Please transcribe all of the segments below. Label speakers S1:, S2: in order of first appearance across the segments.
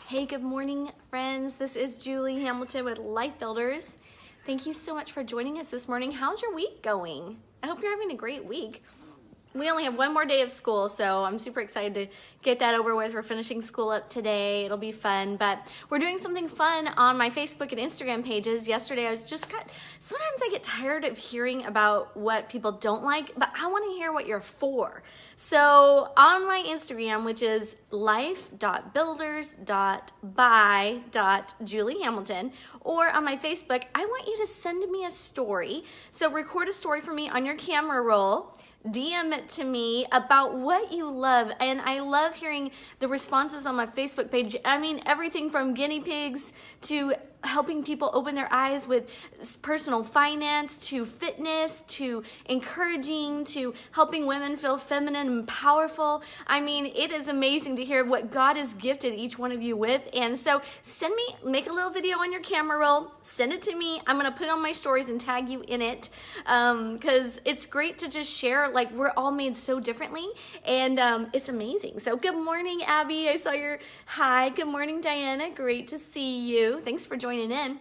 S1: Hey, good morning, friends. This is Julie Hamilton with Life Builders. Thank you so much for joining us this morning. How's your week going? I hope you're having a great week. We only have one more day of school, so I'm super excited to get that over with. We're finishing school up today. It'll be fun, but we're doing something fun on my Facebook and Instagram pages. Yesterday, sometimes I get tired of hearing about what people don't like, but I want to hear what you're for. So on my Instagram, which is life.builders.by.juliehamilton, or on my Facebook, I want you to send me a story. So record a story for me on your camera roll. DM it to me about what you love. And I love hearing the responses on my Facebook page. I mean, everything from guinea pigs to helping people open their eyes with personal finance, to fitness, to encouraging, to helping women feel feminine and powerful. I mean, it is amazing to hear what God has gifted each one of you with. And so make a little video on your camera roll, send it to me. I'm going to put it on my stories and tag you in it, because it's great to just share, like, we're all made so differently, and it's amazing. So good morning, Abby. I saw your hi. Good morning, Diana. Great to see you. Thanks for joining in.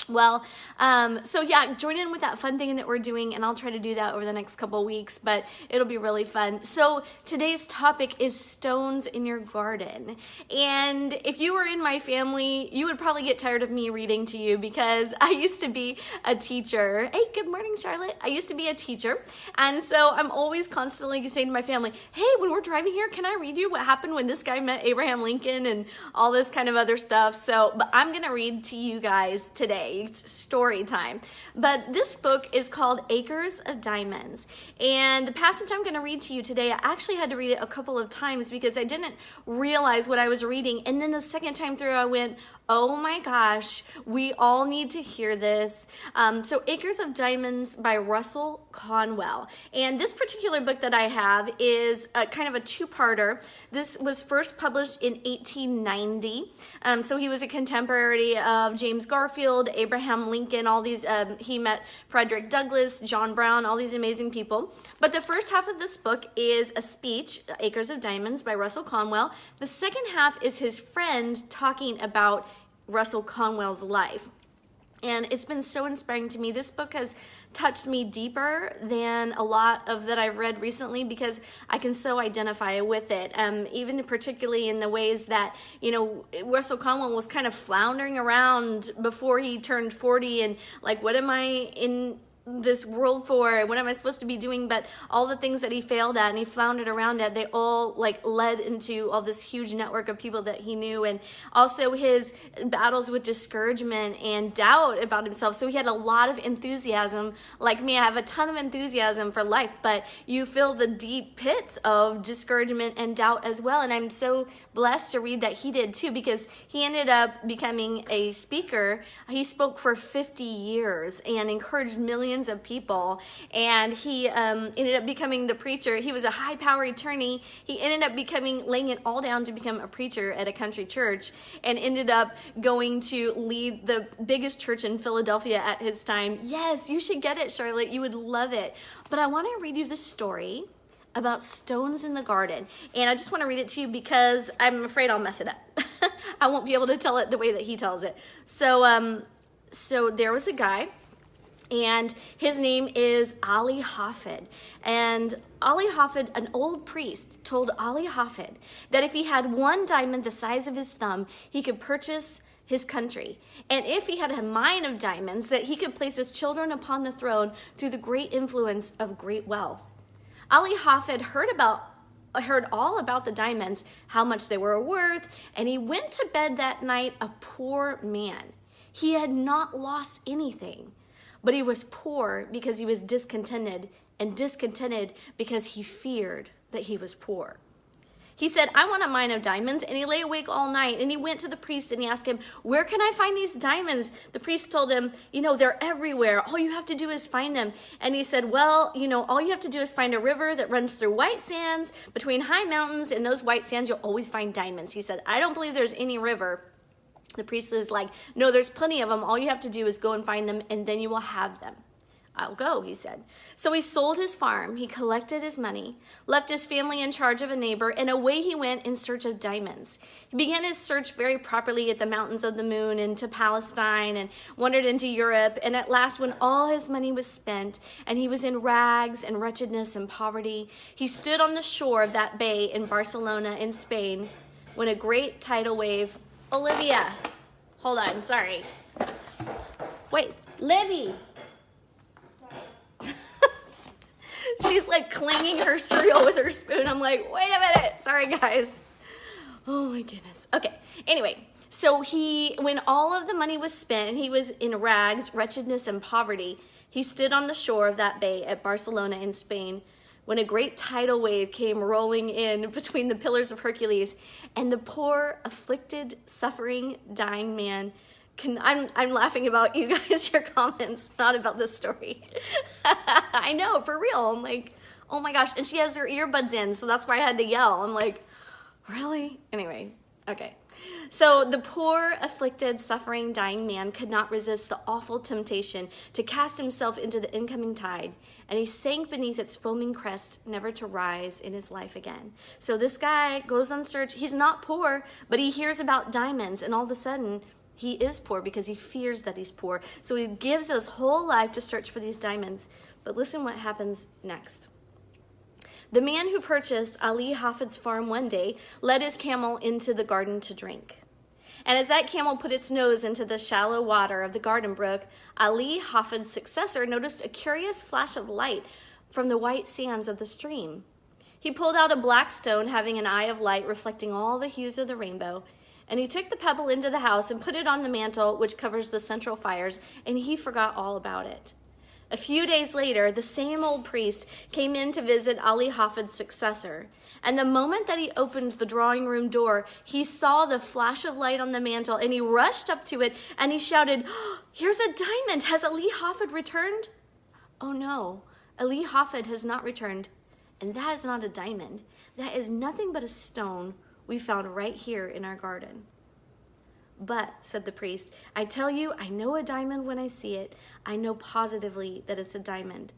S1: Well, join in with that fun thing that we're doing, and I'll try to do that over the next couple of weeks, but it'll be really fun. So today's topic is stones in your garden. And if you were in my family, you would probably get tired of me reading to you, because I used to be a teacher. Hey, good morning, Charlotte. I used to be a teacher. And so I'm always constantly saying to my family, hey, when we're driving here, can I read you what happened when this guy met Abraham Lincoln and all this kind of other stuff? But I'm going to read to you guys today. It's story time. But this book is called Acres of Diamonds. And the passage I'm going to read to you today, I actually had to read it a couple of times because I didn't realize what I was reading. And then the second time through, I went, oh my gosh, we all need to hear this. So Acres of Diamonds by Russell Conwell. And this particular book that I have is a kind of a two-parter. This was first published in 1890. So he was a contemporary of James Garfield, Abraham Lincoln, all these, he met Frederick Douglass, John Brown, all these amazing people. But the first half of this book is a speech, Acres of Diamonds by Russell Conwell. The second half is his friend talking about Russell Conwell's life. And it's been so inspiring to me. This book has touched me deeper than a lot of that I've read recently, because I can so identify with it. Even particularly in the ways that, Russell Conwell was kind of floundering around before he turned 40, and like, what am I in this world for? What am I supposed to be doing? But all the things that he failed at and he floundered around at, they all led into all this huge network of people that he knew, and also his battles with discouragement and doubt about himself. So he had a lot of enthusiasm. Like me, I have a ton of enthusiasm for life, but you feel the deep pits of discouragement and doubt as well. And I'm so blessed to read that he did too, because he ended up becoming a speaker. He spoke for 50 years and encouraged millions of people, and he ended up becoming the preacher. He was a high power attorney. He ended up laying it all down to become a preacher at a country church, and ended up going to lead the biggest church in Philadelphia at his time. Yes, you should get it, Charlotte. You would love it. But I want to read you the story about stones in the garden, and I just want to read it to you because I'm afraid I'll mess it up. I won't be able to tell it the way that he tells it. So there was a guy, and his name is Ali Hafid. And Ali Hafid, an old priest, told Ali Hafid that if he had one diamond the size of his thumb, he could purchase his country. And if he had a mine of diamonds, that he could place his children upon the throne through the great influence of great wealth. Ali Hafid heard all about the diamonds, how much they were worth, and he went to bed that night a poor man. He had not lost anything, but he was poor because he was discontented, and discontented because he feared that he was poor. He said, I want a mine of diamonds, and he lay awake all night, and he went to the priest and he asked him, where can I find these diamonds? The priest told him, they're everywhere. All you have to do is find them. And he said, well, all you have to do is find a river that runs through white sands between high mountains. In those white sands, you'll always find diamonds. He said, I don't believe there's any river. The priest is like, no, there's plenty of them. All you have to do is go and find them, and then you will have them. I'll go, he said. So he sold his farm, he collected his money, left his family in charge of a neighbor, and away he went in search of diamonds. He began his search very properly at the mountains of the moon and to Palestine and wandered into Europe. And at last, when all his money was spent and he was in rags and wretchedness and poverty, he stood on the shore of that bay in Barcelona in Spain when a great tidal wave... Olivia, hold on, sorry. Wait, Livy. She's like clanging her cereal with her spoon. I'm like, wait a minute. Sorry, guys. Oh my goodness. Okay. Anyway, so when all of the money was spent and he was in rags, wretchedness, and poverty, he stood on the shore of that bay at Barcelona in Spain when a great tidal wave came rolling in between the pillars of Hercules, and the poor, afflicted, suffering, dying man I'm laughing about you guys, your comments, not about this story. I know, for real. I'm like, oh my gosh. And she has her earbuds in, so that's why I had to yell. I'm like, really? Anyway, okay. So the poor, afflicted, suffering, dying man could not resist the awful temptation to cast himself into the incoming tide, and he sank beneath its foaming crest, never to rise in his life again. So this guy goes on search. He's not poor, but he hears about diamonds, and all of a sudden, he is poor because he fears that he's poor. So he gives his whole life to search for these diamonds. But listen what happens next. The man who purchased Ali Hafid's farm one day led his camel into the garden to drink. And as that camel put its nose into the shallow water of the garden brook, Ali Hafid's successor noticed a curious flash of light from the white sands of the stream. He pulled out a black stone having an eye of light reflecting all the hues of the rainbow, and he took the pebble into the house and put it on the mantle which covers the central fires, and he forgot all about it. A few days later, the same old priest came in to visit Ali Hafid's successor, and the moment that he opened the drawing room door, he saw the flash of light on the mantle, and he rushed up to it, and he shouted, "Oh, here's a diamond! Has Ali Hafid returned?" Oh no, Ali Hafid has not returned, and that is not a diamond. That is nothing but a stone we found right here in our garden. "But," said the priest, "I tell you, I know a diamond when I see it. I know positively that it's a diamond."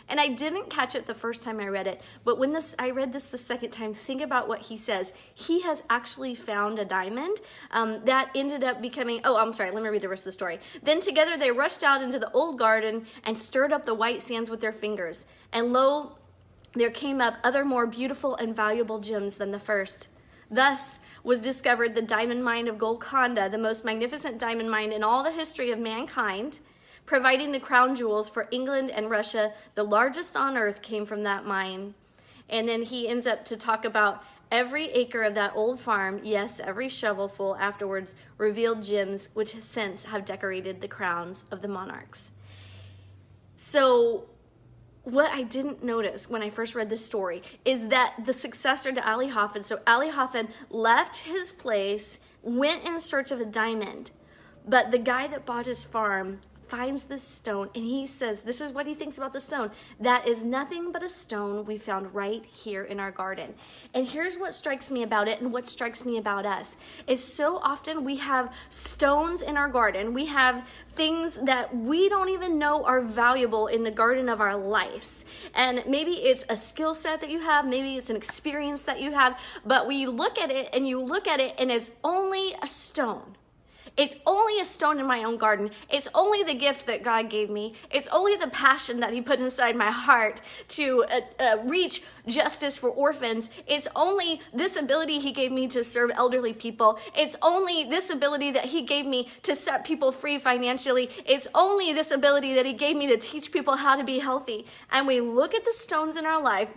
S1: And I didn't catch it the first time I read it, but when I read this the second time, think about what he says. He has actually found a diamond that ended up becoming, let me read the rest of the story. "Then together they rushed out into the old garden and stirred up the white sands with their fingers. And lo, there came up other more beautiful and valuable gems than the first. Thus was discovered the diamond mine of Golconda, the most magnificent diamond mine in all the history of mankind, providing the crown jewels for England and Russia. The largest on earth came from that mine." And then he ends up to talk about every acre of that old farm, yes, every shovelful afterwards, revealed gems which since have decorated the crowns of the monarchs. So what I didn't notice when I first read this story is that the successor to Ali Hafid, so Ali Hafid left his place, went in search of a diamond, but the guy that bought his farm finds this stone, and he says, this is what he thinks about the stone: "That is nothing but a stone we found right here in our garden." And here's what strikes me about it, and what strikes me about us, is so often we have stones in our garden. We have things that we don't even know are valuable in the garden of our lives. And maybe it's a skill set that you have, maybe it's an experience that you have, but we look at it, and you look at it, and it's only a stone. It's only a stone in my own garden. It's only the gift that God gave me. It's only the passion that he put inside my heart to reach justice for orphans. It's only this ability he gave me to serve elderly people. It's only this ability that he gave me to set people free financially. It's only this ability that he gave me to teach people how to be healthy. And we look at the stones in our life,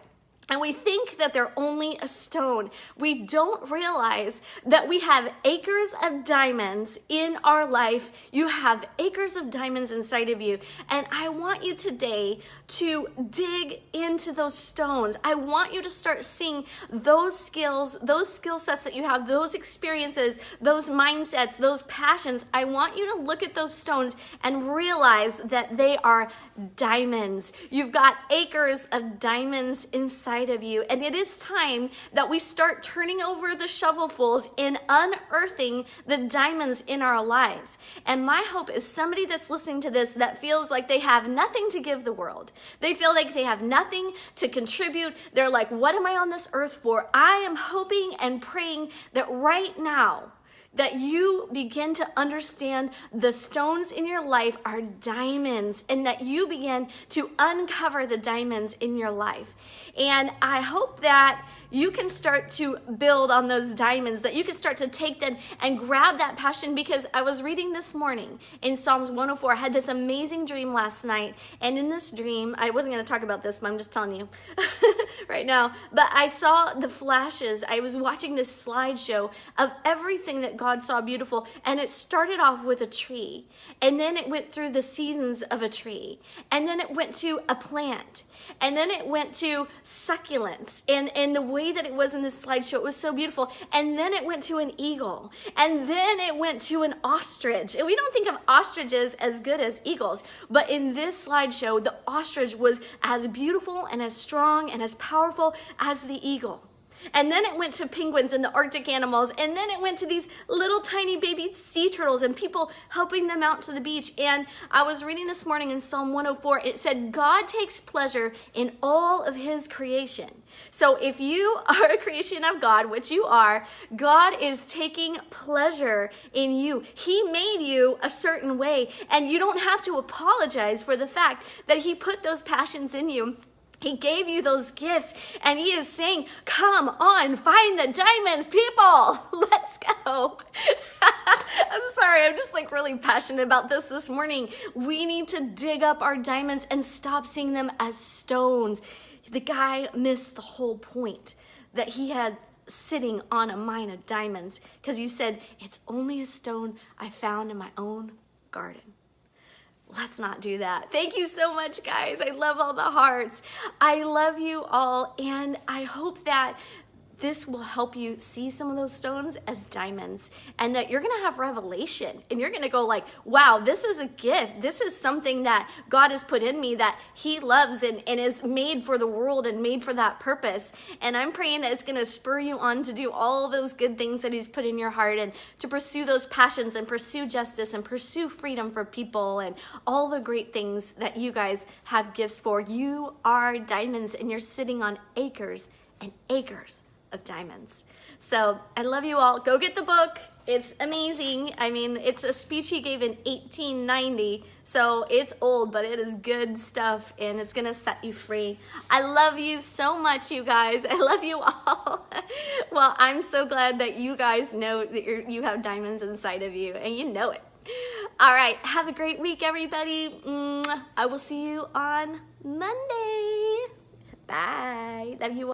S1: and we think that they're only a stone. We don't realize that we have acres of diamonds in our life. You have acres of diamonds inside of you. And I want you today to dig into those stones. I want you to start seeing those skills, those skill sets that you have, those experiences, those mindsets, those passions. I want you to look at those stones and realize that they are diamonds. You've got acres of diamonds inside inside of you. And it is time that we start turning over the shovelfuls and unearthing the diamonds in our lives. And my hope is somebody that's listening to this that feels like they have nothing to give the world. They feel like they have nothing to contribute. They're like, what am I on this earth for? I am hoping and praying that right now, that you begin to understand the stones in your life are diamonds, and that you begin to uncover the diamonds in your life. And I hope that you can start to build on those diamonds, that you can start to take them and grab that passion, because I was reading this morning in Psalms 104. I had this amazing dream last night, and in this dream, I wasn't going to talk about this, but I'm just telling you right now, but I saw the flashes. I was watching this slideshow of everything that God saw beautiful, and it started off with a tree, and then it went through the seasons of a tree, and then it went to a plant, and then it went to succulents, and the way that it was in this slideshow, it was so beautiful. And then it went to an eagle, and then it went to an ostrich. And we don't think of ostriches as good as eagles, but in this slideshow, the ostrich was as beautiful and as strong and as powerful as the eagle. And then it went to penguins and the Arctic animals. And then it went to these little tiny baby sea turtles and people helping them out to the beach. And I was reading this morning in Psalm 104, it said, God takes pleasure in all of his creation. So if you are a creation of God, which you are, God is taking pleasure in you. He made you a certain way, and you don't have to apologize for the fact that he put those passions in you. He gave you those gifts, and he is saying, come on, find the diamonds, people. Let's go. I'm sorry, I'm just like really passionate about this morning. We need to dig up our diamonds and stop seeing them as stones. The guy missed the whole point that he had sitting on a mine of diamonds, because he said, it's only a stone I found in my own garden. Let's not do that. Thank you so much, guys. I love all the hearts. I love you all, and I hope that this will help you see some of those stones as diamonds, and that you're gonna have revelation, and you're gonna go like, wow, this is a gift. This is something that God has put in me that he loves and is made for the world and made for that purpose. And I'm praying that it's gonna spur you on to do all those good things that he's put in your heart, and to pursue those passions and pursue justice and pursue freedom for people and all the great things that you guys have gifts for. You are diamonds, and you're sitting on acres and acres of diamonds. So I love you all. Go get the book. It's amazing. I mean, it's a speech he gave in 1890, so it's old, but it is good stuff, and it's gonna set you free. I love you so much, you guys. I love you all. Well, I'm so glad that you guys know that you have diamonds inside of you, and you know it. All right, have a great week, everybody. I will see you on Monday. Bye. Love you all.